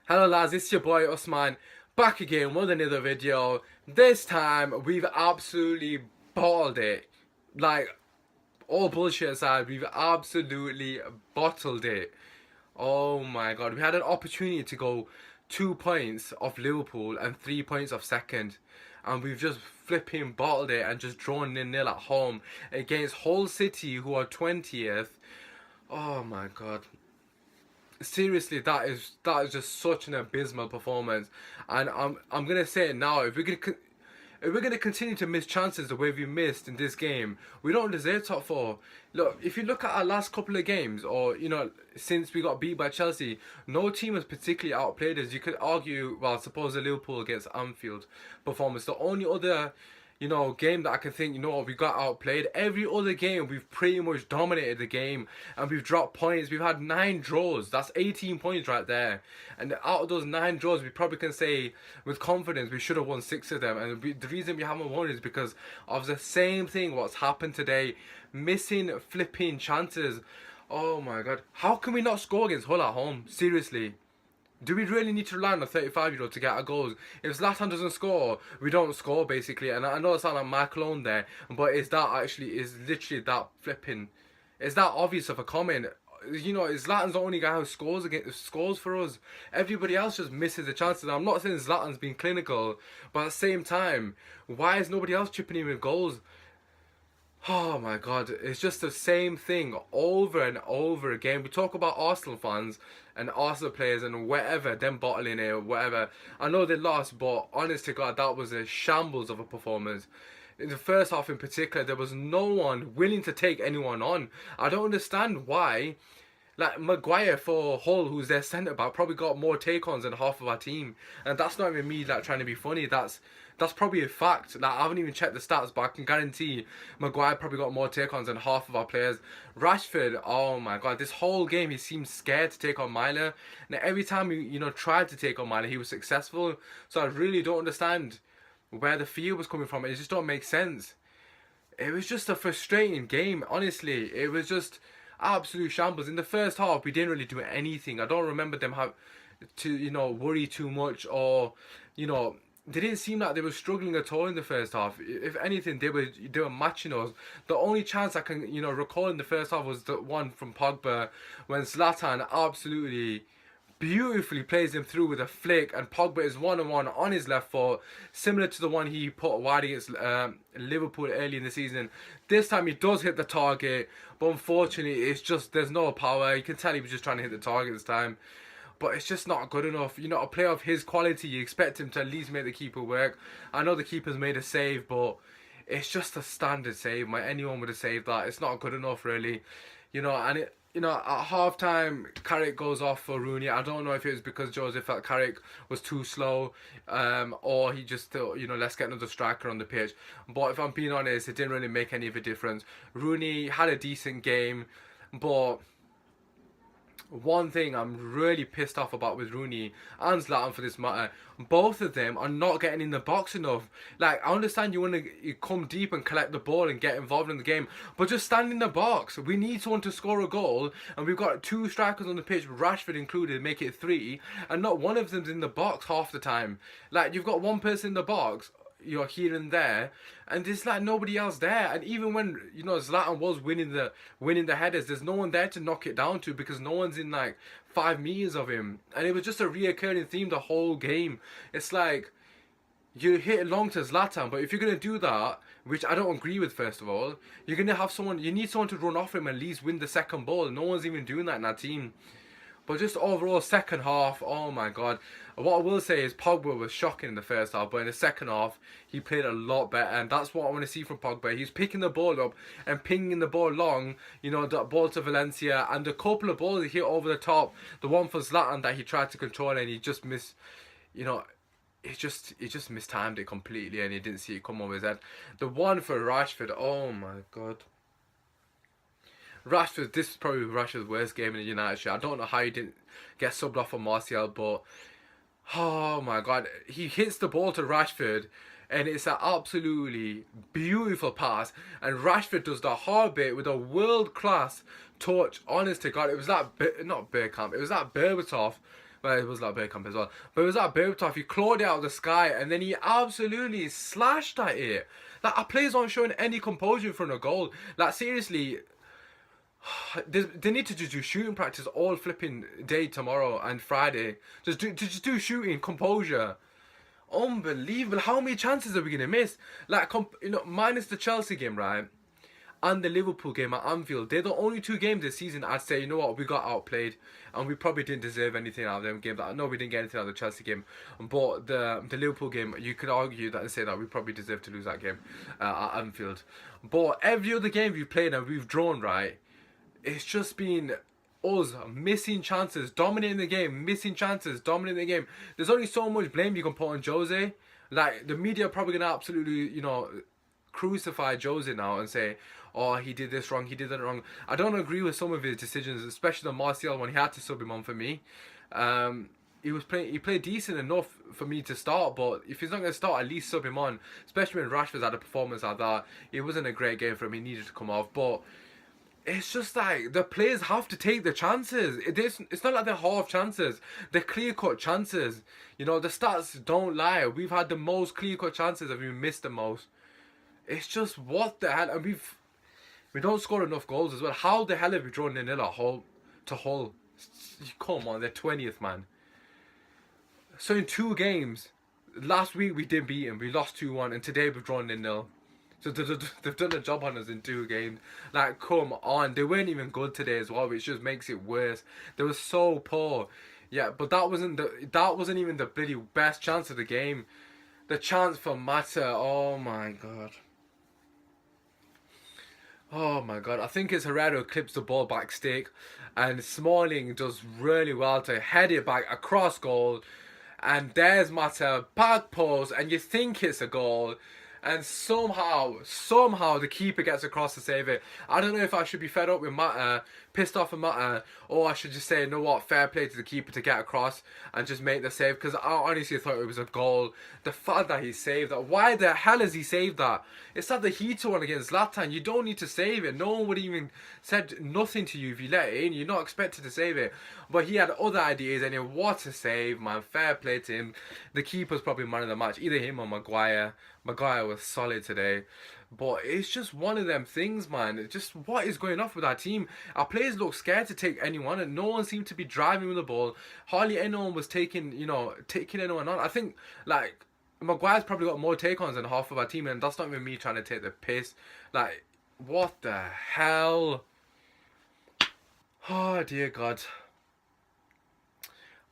Hello lads, it's your boy Usman, back again with another video. This time we've absolutely bottled it. Like, all bullshit aside, we've absolutely bottled it. Oh my god, we had an opportunity to go 2 points off Liverpool and 3 points off second. And we've just flipping bottled it and just drawn 0-0 at home against Hull City, who are 20th. Oh my god. Seriously, that is just such an abysmal performance, and I'm gonna say it now. If we're gonna continue to miss chances the way we missed in this game, we don't deserve top four. Look, if you look at our last couple of games, or since we got beat by Chelsea, no team has particularly outplayed us. You could argue, well, suppose the Liverpool against Anfield performance. The only other game that I can think, we got outplayed. Every other game, we've pretty much dominated the game and we've dropped points. We've had 9 draws. That's 18 points right there. And out of those 9 draws, we probably can say with confidence we should have won 6 of them. And the reason we haven't won is because of the same thing what's happened today. Missing flipping chances. Oh my god. How can we not score against Hull at home? Seriously. Do we really need to rely on a 35-year-old to get our goals? If Zlatan doesn't score, we don't score basically. And I know it sounds like Michael Owen there, but is literally that flipping? Is that obvious of a comment? Zlatan's the only guy who scores for us. Everybody else just misses the chances. I'm not saying Zlatan's been clinical, but at the same time, why is nobody else chipping in with goals? Oh my god, it's just the same thing over and over again. We talk about Arsenal fans and Arsenal players and whatever, them bottling it or whatever. I know they lost, but honest to god, that was a shambles of a performance. In the first half in particular, there was no one willing to take anyone on. I don't understand why. Like, Maguire for Hull, who's their centre back, probably got more take-ons than half of our team. And that's not even me trying to be funny. That's probably a fact. Like, I haven't even checked the stats, but I can guarantee Maguire probably got more take-ons than half of our players. Rashford, oh my god, this whole game he seemed scared to take on Myler. And every time he tried to take on Myler, he was successful. So I really don't understand where the fear was coming from. It just don't make sense. It was just a frustrating game, honestly. It was just absolute shambles. In the first half, we didn't really do anything. I don't remember them have to, worry too much, or, they didn't seem like they were struggling at all in the first half. If anything, they were matching us. The only chance I can, recall in the first half was the one from Pogba when Zlatan absolutely beautifully plays him through with a flick, and Pogba is one-on-one on his left foot, similar to the one he put wide against Liverpool early in the season. This time he does hit the target, but unfortunately it's just, there's no power. You can tell he was just trying to hit the target this time, but it's just not good enough. A player of his quality, you expect him to at least make the keeper work. I know the keeper's made a save, but it's just a standard save. Anyone would have saved that. It's not good enough, really. At half time, Carrick goes off for Rooney. I don't know if it was because Joseph felt Carrick was too slow, or he just thought, let's get another striker on the pitch. But if I'm being honest, it didn't really make any of a difference. Rooney had a decent game, but one thing I'm really pissed off about with Rooney and Zlatan for this matter, both of them are not getting in the box enough. Like, I understand you want to come deep and collect the ball and get involved in the game, but just stand in the box. We need someone to score a goal, and we've got 2 strikers on the pitch, Rashford included, make it 3, and not one of them's in the box half the time. Like, you've got one person in the box, you're here and there, and there's like nobody else there. And even when Zlatan was winning the headers, there's no one there to knock it down to, because no one's in like 5 meters of him. And it was just a reoccurring theme the whole game. It's like, you hit long to Zlatan, but if you're gonna do that, which I don't agree with, first of all, you're gonna have someone, you need someone to run off him and at least win the second ball. No one's even doing that in our team. But just overall, second half, oh my god. What I will say is Pogba was shocking in the first half, but in the second half, he played a lot better. And that's what I want to see from Pogba. He's picking the ball up and pinging the ball long, that ball to Valencia. And the couple of balls he hit over the top, the one for Zlatan that he tried to control and he just missed, he just mistimed it completely and he didn't see it come over his head. The one for Rashford, oh my god. Rashford, this is probably Rashford's worst game in the United shirt. I don't know how he didn't get subbed off for Martial, but oh my god, he hits the ball to Rashford and it's an absolutely beautiful pass, and Rashford does the hard bit with a world class touch. Honest to god, it was that not Bergkamp, it was that Berbatov Well, it was like Bergkamp as well. But it was like Bergkamp. He clawed it out of the sky and then he absolutely slashed at it. Like, our players aren't showing any composure in front of goal. Like, seriously, they need to just do shooting practice all flipping day tomorrow and Friday. Just do shooting, composure. Unbelievable. How many chances are we going to miss? Like, minus the Chelsea game, right? And the Liverpool game at Anfield. They're the only two games this season I'd say, you know what, we got outplayed and we probably didn't deserve anything out of them games. I know we didn't get anything out of the Chelsea game, but the Liverpool game, you could argue that and say that we probably deserved to lose that game at Anfield. But every other game we've played and we've drawn, right, it's just been us missing chances, dominating the game, missing chances, dominating the game. There's only so much blame you can put on Jose. Like, the media are probably going to absolutely, you know, crucify Jose now and say, oh, he did this wrong, he did that wrong. I don't agree with some of his decisions, especially the Martial one. He had to sub him on for me. He played decent enough for me to start, but if he's not going to start, at least sub him on. Especially when Rashford's had a performance like that. It wasn't a great game for him, he needed to come off. But it's just like, the players have to take the chances. It's not like they're half chances. They're clear-cut chances. You know, the stats don't lie. We've had the most clear-cut chances and we missed the most. It's just, what the hell? And we don't score enough goals as well. How the hell have we drawn 0-0 at Hull to Hull? Come on, they're 20th, man. So in 2 games, last week we didn't beat them. We lost 2-1, and today we've drawn 0-0. So they've done a job on us in 2 games. Like, come on. They weren't even good today as well, which just makes it worse. They were so poor. Yeah, but that wasn't even the bloody best chance of the game. The chance for Mata, oh my god. Oh my god, I think it's Herrera who clips the ball back stick and Smalling does really well to head it back across goal, and there's Mata, back post, and you think it's a goal, and somehow the keeper gets across to save it. I don't know if I should be fed up with Mata, pissed off at Mata, or I should just say, you know what, fair play to the keeper to get across and just make the save, because I honestly thought it was a goal. The fact that he saved that, why the hell has he saved that? It's like the Heater one against Zlatan. You don't need to save it. No one would even said nothing to you if you let it in. You're not expected to save it. But he had other ideas, and what a save, man. Fair play to him. The keeper's probably man of the match, either him or Maguire. Maguire was solid today. But it's just one of them things, man. It's just, what is going on with our team? Our players look scared to take anyone, and no one seemed to be driving with the ball. Hardly anyone was taking anyone on. I think, like, Maguire's probably got more take-ons than half of our team, and that's not even me trying to take the piss. Like, what the hell? Oh, dear God.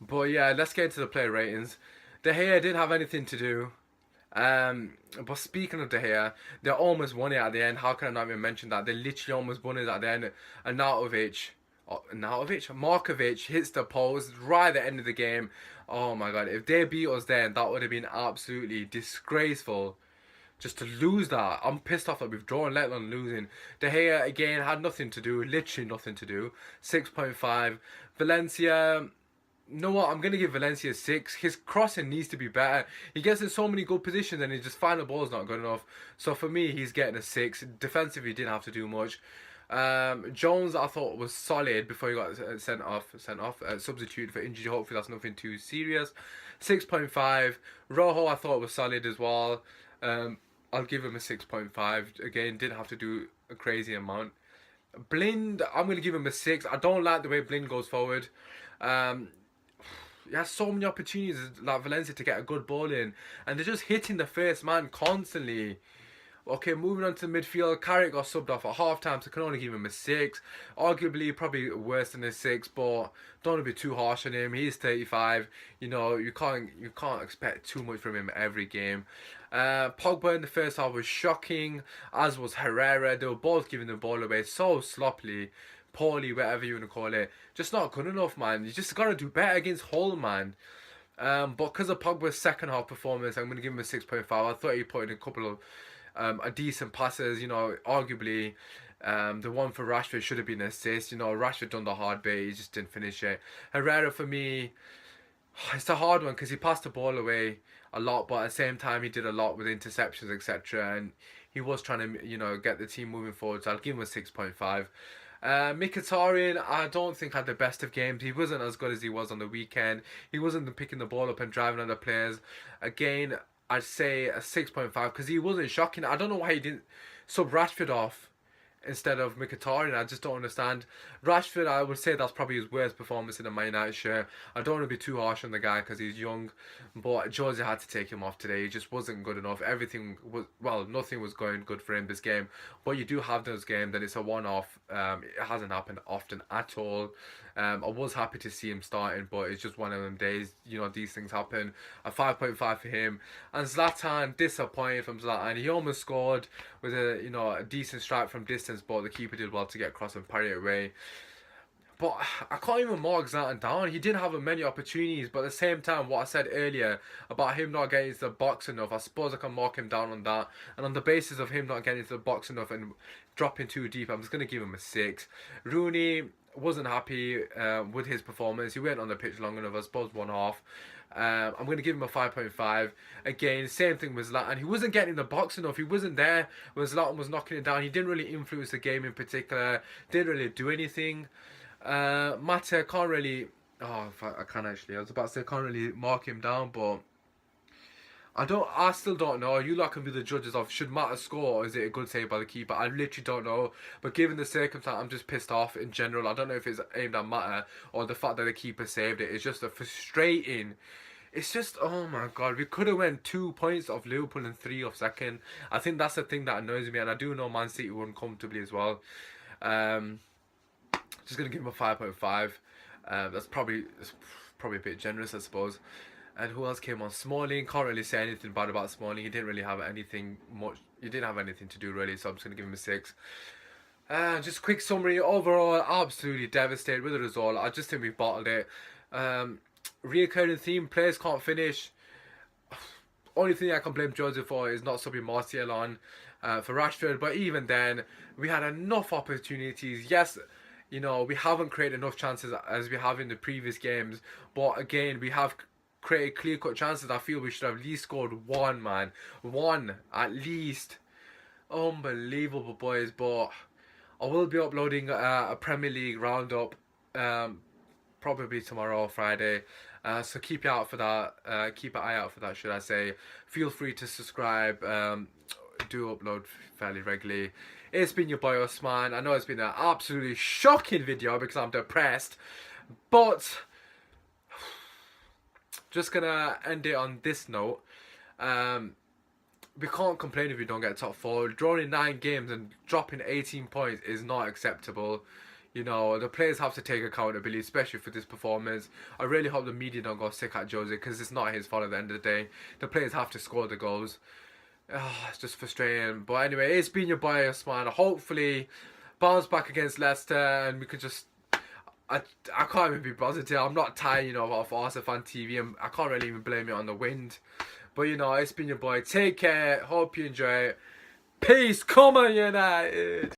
But yeah, let's get into the player ratings. De Gea didn't have anything to do. But speaking of De Gea, they almost won it at the end. How can I not even mention that? They literally almost won it at the end. And Markovic hits the post right at the end of the game. Oh my god, if they beat us then, that would have been absolutely disgraceful. Just to lose that. I'm pissed off that we've drawn, let alone losing. De Gea, again, had nothing to do. Literally nothing to do. 6.5. Valencia, you know what? I'm going to give Valencia 6. His crossing needs to be better. He gets in so many good positions and his just final ball is not good enough. So for me, he's getting a 6. Defensively, didn't have to do much. Jones, I thought, was solid before he got sent off, substituted for injury. Hopefully that's nothing too serious. 6.5. Rojo, I thought, was solid as well. I'll give him a 6.5. Again, didn't have to do a crazy amount. Blind, I'm going to give him a 6. I don't like the way Blind goes forward. He has so many opportunities, like Valencia, to get a good ball in, and they're just hitting the first man constantly. Okay, moving on to midfield, Carrick got subbed off at half time, so I can only give him a 6. Arguably, probably worse than a 6, but don't want to be too harsh on him. He's 35. You know, you can't expect too much from him every game. Pogba in the first half was shocking, as was Herrera. They were both giving the ball away so sloppily, poorly, whatever you want to call it. Just not good enough, man. You just got to do better against Hull, man. But because of Pogba's second half performance, I'm going to give him a 6.5. I thought he put in a couple of a decent passes. You know, arguably the one for Rashford should have been an assist. You know, Rashford done the hard bit, he just didn't finish it. Herrera, for me, it's a hard one because he passed the ball away a lot, but at the same time he did a lot with interceptions, etc. And he was trying to, you know, get the team moving forward, so I'll give him a 6.5. Mkhitaryan, I don't think had the best of games. He wasn't as good as he was on the weekend. He wasn't picking the ball up and driving other players. Again, I'd say a 6.5 because he wasn't shocking. I don't know why he didn't sub Rashford off instead of Mkhitaryan. I just don't understand. Rashford, I would say that's probably his worst performance in a Man United shirt. I don't want to be too harsh on the guy because he's young, but Jose had to take him off today. He just wasn't good enough. Everything was, well, nothing was going good for him this game. But you do have those games, and it's a one-off. It hasn't happened often at all. I was happy to see him starting, but it's just one of them days. You know, these things happen. A 5.5 for him. And Zlatan, disappointed from Zlatan. He almost scored with a decent strike from distance, but the keeper did well to get across and parry it away. But I can't even mark Zlatan down. He didn't have many opportunities, but at the same time, what I said earlier about him not getting into the box enough, I suppose I can mark him down on that. And on the basis of him not getting into the box enough and dropping too deep, I'm just going to give him a 6. Rooney wasn't happy with his performance. He went on the pitch long enough, I suppose 1/2. I'm going to give him a 5.5. Again, same thing with Zlatan. He wasn't getting in the box enough. He wasn't there when Zlatan was knocking it down. He didn't really influence the game in particular. Didn't really do anything. Mata can't really. Oh, I can actually. I was about to say can't really mark him down, but I still don't know. You lot can be the judges of should Mata score or is it a good save by the keeper. I literally don't know. But given the circumstance, I'm just pissed off in general. I don't know if it's aimed at Mata or the fact that the keeper saved it. It's just a frustrating. It's just, oh my god, we could have went 2 points off Liverpool and 3 off second. I think that's the thing that annoys me, and I do know Man City won comfortably as well. Just gonna give him a 5.5. That's probably a bit generous, I suppose. And who else came on? Smalling. Can't really say anything bad about Smalling. He didn't really have anything much. He didn't have anything to do really, so I'm just gonna give him a 6. Just quick summary. Overall, absolutely devastated with the result. I just think we bottled it. Reoccurring theme: players can't finish. Only thing I can blame Jose for is not subbing Martial on for Rashford. But even then, we had enough opportunities. Yes, we haven't created enough chances as we have in the previous games. But again, we have created clear-cut chances. I feel we should have at least scored one, man. One, at least. Unbelievable, boys. But I will be uploading a Premier League roundup probably tomorrow or Friday. So keep your eye out for that. Keep an eye out for that, should I say. Feel free to subscribe. Do upload fairly regularly. It's been your boy Osman. I know it's been an absolutely shocking video because I'm depressed. But just gonna end it on this note. We can't complain if we don't get top 4. Drawing in 9 games and dropping 18 points is not acceptable. The players have to take accountability, especially for this performance. I really hope the media don't go sick at Jose because it's not his fault at the end of the day. The players have to score the goals. It's just frustrating. But anyway, it's been your boy Osman. Hopefully, bounce back against Leicester and we could just... I can't even be positive. I'm not tired, of Arsenal fan TV. And I can't really even blame it on the wind. But, it's been your boy. Take care. Hope you enjoy it. Peace. Come on, United.